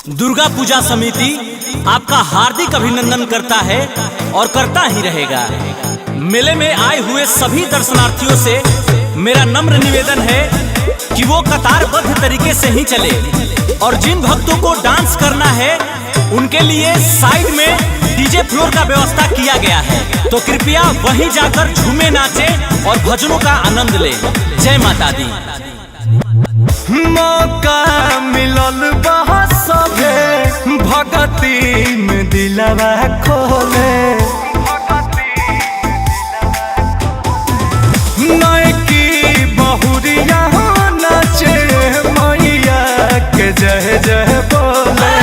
दुर्गा पूजा समिति आपका हार्दिक अभिनंदन करता है और करता ही रहेगा। मेले में आए हुए सभी दर्शनार्थियों से मेरा नम्र निवेदन है कि वो कतारबद्ध तरीके से ही चले और जिन भक्तों को डांस करना है उनके लिए साइड में डीजे फ्लोर का व्यवस्था किया गया है, तो कृपया वहीं जाकर झूमे नाचे और भजनों का आनंद ले। जय माता दी। मौका मिलल बा सभे भगती में दिलवा खोले, नयकी बहुरिया नाचे मैया के जय जय बोले,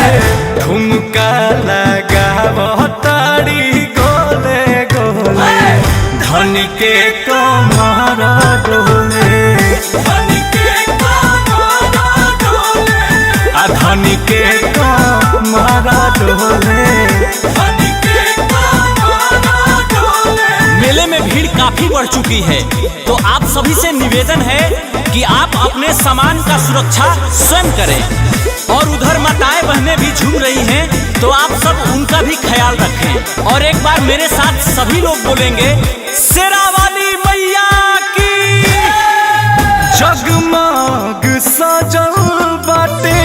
ठुमका लगाव ताड़ी गोले गोले, धन के कमर डोले, धन के कमर डोले। मेले में भीड़ काफी बढ़ चुकी है, तो आप सभी से निवेदन है कि आप अपने सामान का सुरक्षा स्वयं करें और उधर माताएं बहनें भी झूम रही हैं, तो आप सब उनका भी ख्याल रखें। और एक बार मेरे साथ सभी लोग बोलेंगे, शेरा वाली मैया की। जगमग सजल बाटे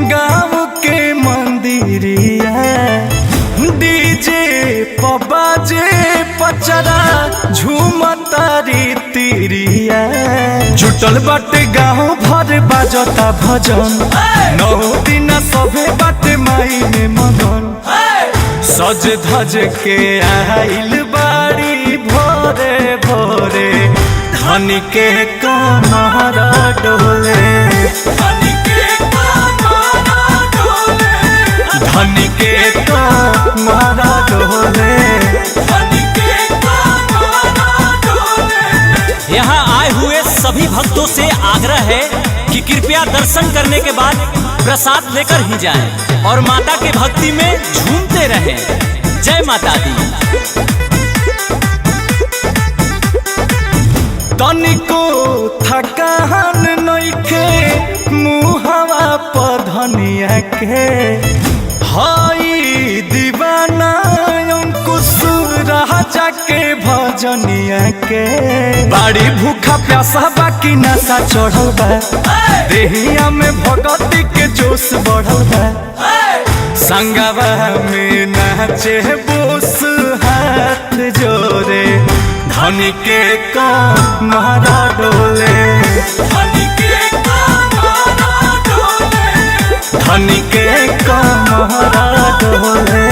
गाँव के मंदिरिया, डीजे पबाजे पचरा झूमतारी तिरिया, जुटल बाटे गाँव भर बाजता भजन, 9 दिन सभे बाटे माई में मगन, सज धज के आइल बाड़ी भोरे भोरे, धन के कमर डोले, धन के कमर डोले। यहाँ आए हुए सभी भक्तों से आग्रह है कि कृपया दर्शन करने के बाद प्रसाद लेकर ही जाएं और माता के भक्ति में झूमते रहें। जय माता दी। तनिको थकान नइखे मुहवा पधनिया के, हाई दीवाना अंकुश राजा के भजनिया के, बाड़ी भूखा प्यासा बाकी नशा चढ़ल बा, देहिया में भगती के जोश बढ़ल बा, संगवा में नाचे बोस हाथ जोरे, धन के कमर डोले, धन के कमर डोले।